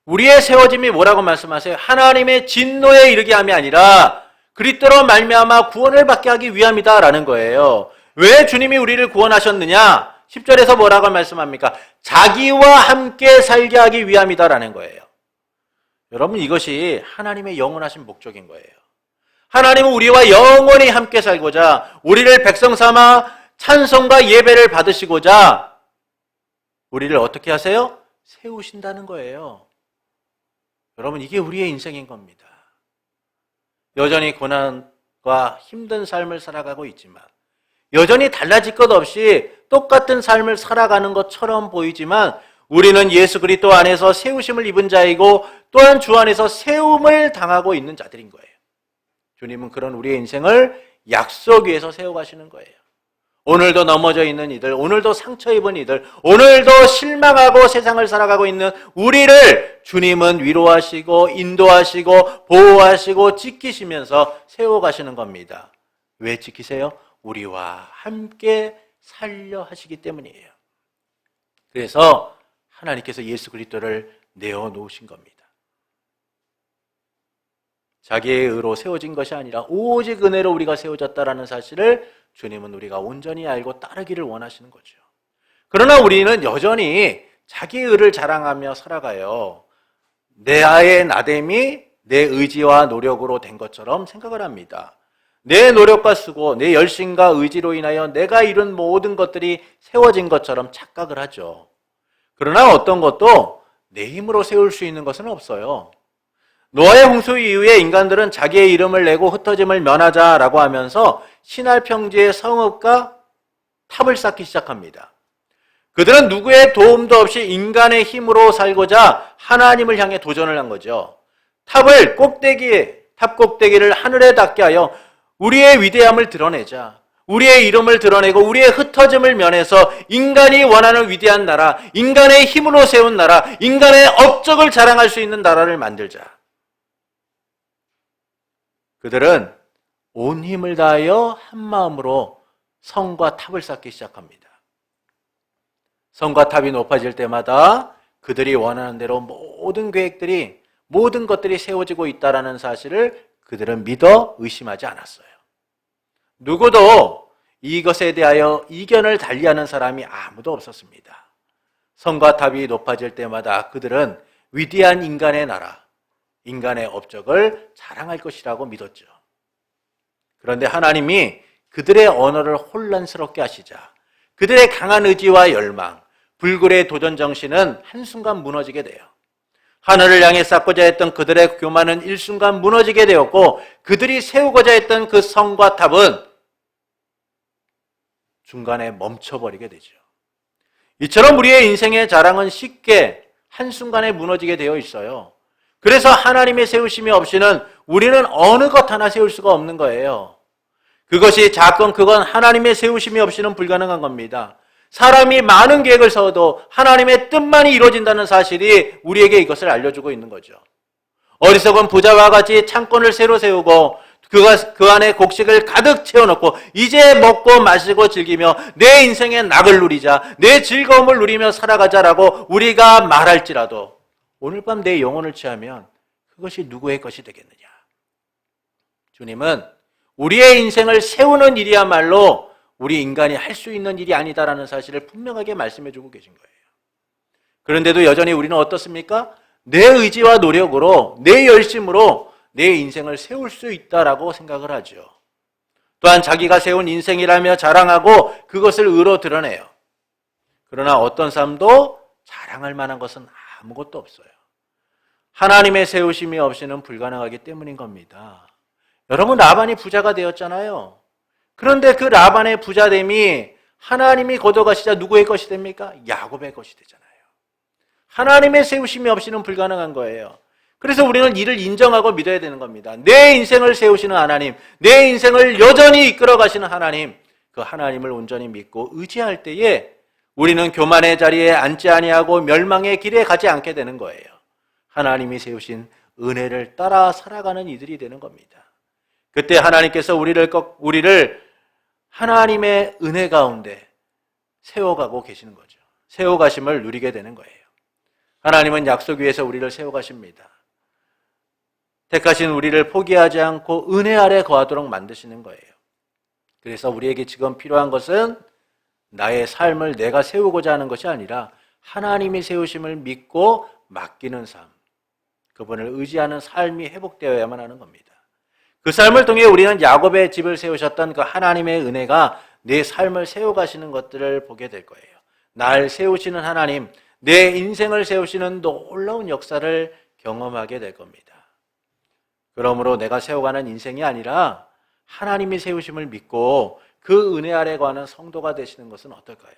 우리의 세워짐이 뭐라고 말씀하세요? 하나님의 진노에 이르게 함이 아니라 그리스도로 말미암아 구원을 받게 하기 위함이다라는 거예요. 왜 주님이 우리를 구원하셨느냐? 10절에서 뭐라고 말씀합니까? 자기와 함께 살게 하기 위함이다라는 거예요. 여러분, 이것이 하나님의 영원하신 목적인 거예요. 하나님은 우리와 영원히 함께 살고자 우리를 백성 삼아 찬송과 예배를 받으시고자 우리를 어떻게 하세요? 세우신다는 거예요. 여러분, 이게 우리의 인생인 겁니다. 여전히 고난과 힘든 삶을 살아가고 있지만, 여전히 달라질 것 없이 똑같은 삶을 살아가는 것처럼 보이지만 우리는 예수 그리스도 안에서 세우심을 입은 자이고 또한 주 안에서 세움을 당하고 있는 자들인 거예요. 주님은 그런 우리의 인생을 약속 위에서 세워가시는 거예요. 오늘도 넘어져 있는 이들, 오늘도 상처 입은 이들, 오늘도 실망하고 세상을 살아가고 있는 우리를 주님은 위로하시고 인도하시고 보호하시고 지키시면서 세워가시는 겁니다. 왜 지키세요? 우리와 함께 살려 하시기 때문이에요. 그래서 하나님께서 예수 그리스도를 내어놓으신 겁니다. 자기의 의로 세워진 것이 아니라 오직 은혜로 우리가 세워졌다라는 사실을 주님은 우리가 온전히 알고 따르기를 원하시는 거죠. 그러나 우리는 여전히 자기의 의를 자랑하며 살아가요. 나의 나됨이 내 의지와 노력으로 된 것처럼 생각을 합니다. 내 노력과 수고, 내 열심과 의지로 인하여 내가 이룬 모든 것들이 세워진 것처럼 착각을 하죠. 그러나 어떤 것도 내 힘으로 세울 수 있는 것은 없어요. 노아의 홍수 이후에 인간들은 자기의 이름을 내고 흩어짐을 면하자라고 하면서 신할 평지의 성읍과 탑을 쌓기 시작합니다. 그들은 누구의 도움도 없이 인간의 힘으로 살고자 하나님을 향해 도전을 한 거죠. 탑 꼭대기를 하늘에 닿게 하여 우리의 위대함을 드러내자. 우리의 이름을 드러내고 우리의 흩어짐을 면해서 인간이 원하는 위대한 나라, 인간의 힘으로 세운 나라, 인간의 업적을 자랑할 수 있는 나라를 만들자. 그들은 온 힘을 다하여 한 마음으로 성과 탑을 쌓기 시작합니다. 성과 탑이 높아질 때마다 그들이 원하는 대로 모든 계획들이, 모든 것들이 세워지고 있다는 사실을 그들은 믿어 의심하지 않았어요. 누구도 이것에 대하여 이견을 달리하는 사람이 아무도 없었습니다. 성과 탑이 높아질 때마다 그들은 위대한 인간의 나라, 인간의 업적을 자랑할 것이라고 믿었죠. 그런데 하나님이 그들의 언어를 혼란스럽게 하시자 그들의 강한 의지와 열망, 불굴의 도전 정신은 한순간 무너지게 돼요. 하늘을 향해 쌓고자 했던 그들의 교만은 일순간 무너지게 되었고 그들이 세우고자 했던 그 성과 탑은 중간에 멈춰버리게 되죠. 이처럼 우리의 인생의 자랑은 쉽게 한순간에 무너지게 되어 있어요. 그래서 하나님의 세우심이 없이는 우리는 어느 것 하나 세울 수가 없는 거예요. 그것이 작건 크건 하나님의 세우심이 없이는 불가능한 겁니다. 사람이 많은 계획을 세워도 하나님의 뜻만이 이루어진다는 사실이 우리에게 이것을 알려주고 있는 거죠. 어리석은 부자와 같이 창권을 새로 세우고 그 안에 곡식을 가득 채워놓고 이제 먹고 마시고 즐기며 내 인생의 낙을 누리자, 내 즐거움을 누리며 살아가자라고 우리가 말할지라도 오늘 밤 내 영혼을 취하면 그것이 누구의 것이 되겠느냐? 주님은 우리의 인생을 세우는 일이야말로 우리 인간이 할 수 있는 일이 아니다라는 사실을 분명하게 말씀해 주고 계신 거예요. 그런데도 여전히 우리는 어떻습니까? 내 의지와 노력으로, 내 열심으로 내 인생을 세울 수 있다라고 생각을 하죠. 또한 자기가 세운 인생이라며 자랑하고 그것을 의로 드러내요. 그러나 어떤 사람도 자랑할 만한 것은 아무것도 없어요. 하나님의 세우심이 없이는 불가능하기 때문인 겁니다. 여러분, 라반이 부자가 되었잖아요. 그런데 그 라반의 부자됨이 하나님이 걷어가시자 누구의 것이 됩니까? 야곱의 것이 되잖아요. 하나님의 세우심이 없이는 불가능한 거예요. 그래서 우리는 이를 인정하고 믿어야 되는 겁니다. 내 인생을 세우시는 하나님, 내 인생을 여전히 이끌어 가시는 하나님, 그 하나님을 온전히 믿고 의지할 때에 우리는 교만의 자리에 앉지 아니하고 멸망의 길에 가지 않게 되는 거예요. 하나님이 세우신 은혜를 따라 살아가는 이들이 되는 겁니다. 그때 하나님께서 우리를 하나님의 은혜 가운데 세워가고 계시는 거죠. 세워가심을 누리게 되는 거예요. 하나님은 약속 위에서 우리를 세워가십니다. 택하신 우리를 포기하지 않고 은혜 아래 거하도록 만드시는 거예요. 그래서 우리에게 지금 필요한 것은 나의 삶을 내가 세우고자 하는 것이 아니라 하나님이 세우심을 믿고 맡기는 삶, 그분을 의지하는 삶이 회복되어야만 하는 겁니다. 그 삶을 통해 우리는 야곱의 집을 세우셨던 그 하나님의 은혜가 내 삶을 세워가시는 것들을 보게 될 거예요. 날 세우시는 하나님, 내 인생을 세우시는 놀라운 역사를 경험하게 될 겁니다. 그러므로 내가 세워가는 인생이 아니라 하나님이 세우심을 믿고 그 은혜 아래 거하는 성도가 되시는 것은 어떨까요?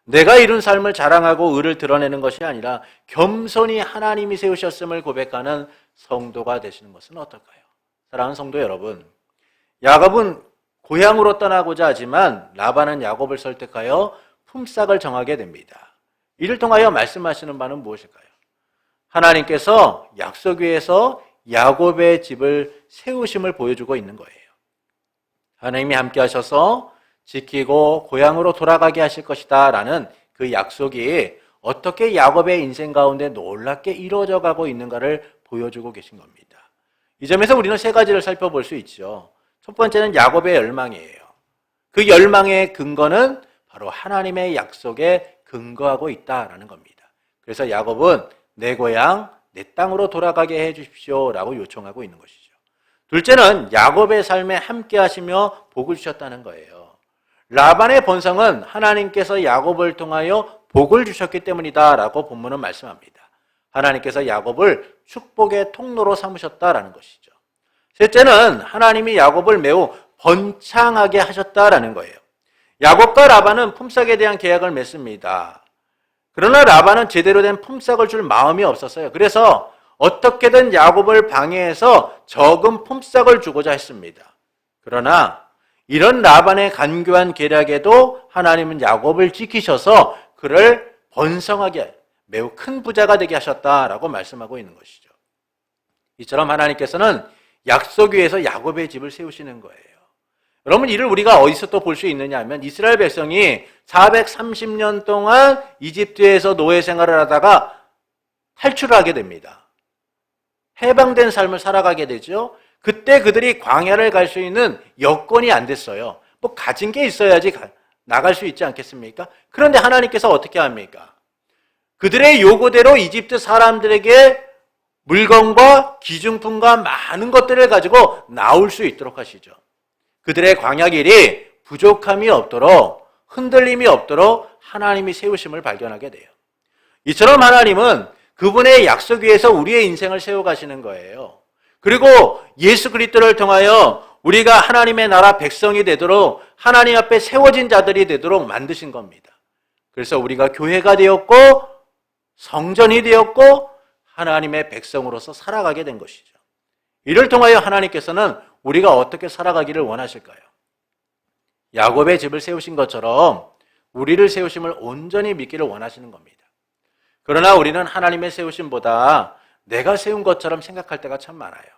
내가 이룬 삶을 자랑하고 의를 드러내는 것이 아니라 겸손히 하나님이 세우셨음을 고백하는 성도가 되시는 것은 어떨까요? 사랑하는 성도 여러분, 야곱은 고향으로 떠나고자 하지만 라반은 야곱을 설득하여 품삯을 정하게 됩니다. 이를 통하여 말씀하시는 바는 무엇일까요? 하나님께서 약속 위에서 야곱의 집을 세우심을 보여주고 있는 거예요. 하나님이 함께 하셔서 지키고 고향으로 돌아가게 하실 것이다 라는 그 약속이 어떻게 야곱의 인생 가운데 놀랍게 이루어져 가고 있는가를 보여주고 계신 겁니다. 이 점에서 우리는 세 가지를 살펴볼 수 있죠. 첫 번째는 야곱의 열망이에요. 그 열망의 근거는 바로 하나님의 약속에 근거하고 있다라는 겁니다. 그래서 야곱은 내 고향, 내 땅으로 돌아가게 해 주십시오 라고 요청하고 있는 것이죠. 둘째는 야곱의 삶에 함께 하시며 복을 주셨다는 거예요. 라반의 본성은 하나님께서 야곱을 통하여 복을 주셨기 때문이다 라고 본문은 말씀합니다. 하나님께서 야곱을 축복의 통로로 삼으셨다라는 것이죠. 셋째는 하나님이 야곱을 매우 번창하게 하셨다라는 거예요. 야곱과 라반은 품삯에 대한 계약을 맺습니다. 그러나 라반은 제대로 된 품삯을 줄 마음이 없었어요. 그래서 어떻게든 야곱을 방해해서 적은 품삯을 주고자 했습니다. 그러나 이런 라반의 간교한 계략에도 하나님은 야곱을 지키셔서 그를 번성하게 매우 큰 부자가 되게 하셨다라고 말씀하고 있는 것이죠. 이처럼 하나님께서는 약속 위에서 야곱의 집을 세우시는 거예요. 여러분, 이를 우리가 어디서 또 볼 수 있느냐 하면 이스라엘 백성이 430년 동안 이집트에서 노예 생활을 하다가 탈출을 하게 됩니다. 해방된 삶을 살아가게 되죠. 그때 그들이 광야를 갈 수 있는 여건이 안 됐어요. 뭐 가진 게 있어야지 나갈 수 있지 않겠습니까? 그런데 하나님께서 어떻게 합니까? 그들의 요구대로 이집트 사람들에게 물건과 기중품과 많은 것들을 가지고 나올 수 있도록 하시죠. 그들의 광야길이 부족함이 없도록, 흔들림이 없도록 하나님이 세우심을 발견하게 돼요. 이처럼 하나님은 그분의 약속 위에서 우리의 인생을 세워가시는 거예요. 그리고 예수 그리스도를 통하여 우리가 하나님의 나라 백성이 되도록 하나님 앞에 세워진 자들이 되도록 만드신 겁니다. 그래서 우리가 교회가 되었고 성전이 되었고 하나님의 백성으로서 살아가게 된 것이죠. 이를 통하여 하나님께서는 우리가 어떻게 살아가기를 원하실까요? 야곱의 집을 세우신 것처럼 우리를 세우심을 온전히 믿기를 원하시는 겁니다. 그러나 우리는 하나님의 세우심보다 내가 세운 것처럼 생각할 때가 참 많아요.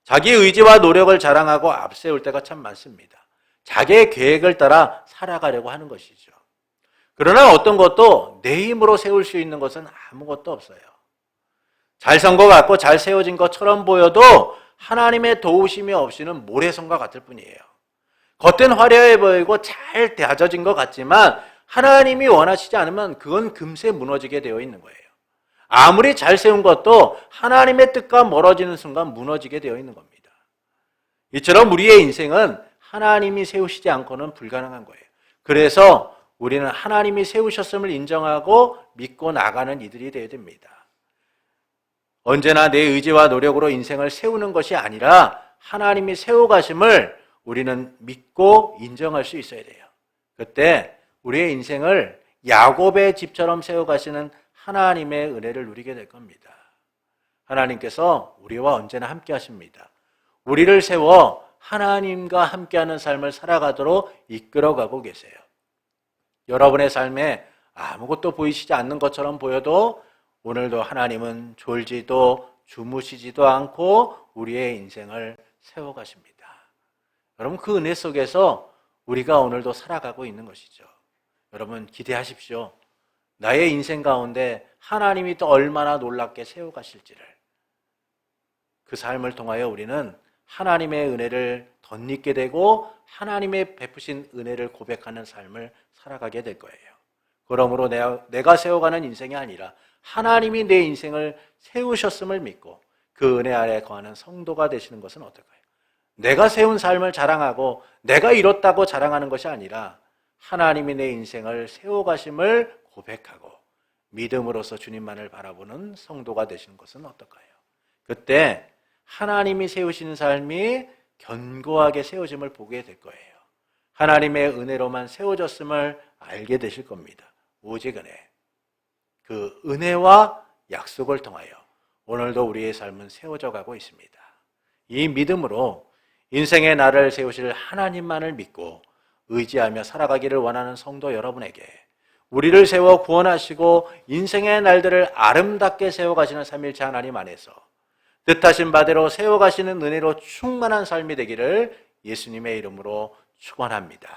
자기 의지와 노력을 자랑하고 앞세울 때가 참 많습니다. 자기의 계획을 따라 살아가려고 하는 것이죠. 그러나 어떤 것도 내 힘으로 세울 수 있는 것은 아무것도 없어요. 잘 선 것 같고 잘 세워진 것처럼 보여도 하나님의 도우심이 없이는 모래성과 같을 뿐이에요. 겉은 화려해 보이고 잘 다져진 것 같지만 하나님이 원하시지 않으면 그건 금세 무너지게 되어 있는 거예요. 아무리 잘 세운 것도 하나님의 뜻과 멀어지는 순간 무너지게 되어 있는 겁니다. 이처럼 우리의 인생은 하나님이 세우시지 않고는 불가능한 거예요. 그래서 우리는 하나님이 세우셨음을 인정하고 믿고 나가는 이들이 되어야 됩니다. 언제나 내 의지와 노력으로 인생을 세우는 것이 아니라 하나님이 세워가심을 우리는 믿고 인정할 수 있어야 돼요. 그때 우리의 인생을 야곱의 집처럼 세워가시는 하나님의 은혜를 누리게 될 겁니다. 하나님께서 우리와 언제나 함께 하십니다. 우리를 세워 하나님과 함께하는 삶을 살아가도록 이끌어가고 계세요. 여러분의 삶에 아무것도 보이시지 않는 것처럼 보여도 오늘도 하나님은 졸지도 주무시지도 않고 우리의 인생을 세워가십니다. 여러분, 그 은혜 속에서 우리가 오늘도 살아가고 있는 것이죠. 여러분, 기대하십시오. 나의 인생 가운데 하나님이 또 얼마나 놀랍게 세워가실지를. 그 삶을 통하여 우리는 하나님의 은혜를 덧입게 되고 하나님의 베푸신 은혜를 고백하는 삶을 살아가게 될 거예요. 그러므로 내가 세워가는 인생이 아니라 하나님이 내 인생을 세우셨음을 믿고 그 은혜 아래 거하는 성도가 되시는 것은 어떨까요? 내가 세운 삶을 자랑하고 내가 이뤘다고 자랑하는 것이 아니라 하나님이 내 인생을 세워가심을 고백하고 믿음으로써 주님만을 바라보는 성도가 되시는 것은 어떨까요? 그때 하나님이 세우시는 삶이 견고하게 세워짐을 보게 될 거예요. 하나님의 은혜로만 세워졌음을 알게 되실 겁니다. 오직 은혜. 그 은혜와 약속을 통하여 오늘도 우리의 삶은 세워져 가고 있습니다. 이 믿음으로 인생의 날을 세우실 하나님만을 믿고 의지하며 살아가기를 원하는 성도 여러분에게 우리를 세워 구원하시고 인생의 날들을 아름답게 세워가시는 삼일체 하나님 안에서 뜻하신 바대로 세워가시는 은혜로 충만한 삶이 되기를 예수님의 이름으로 축원합니다.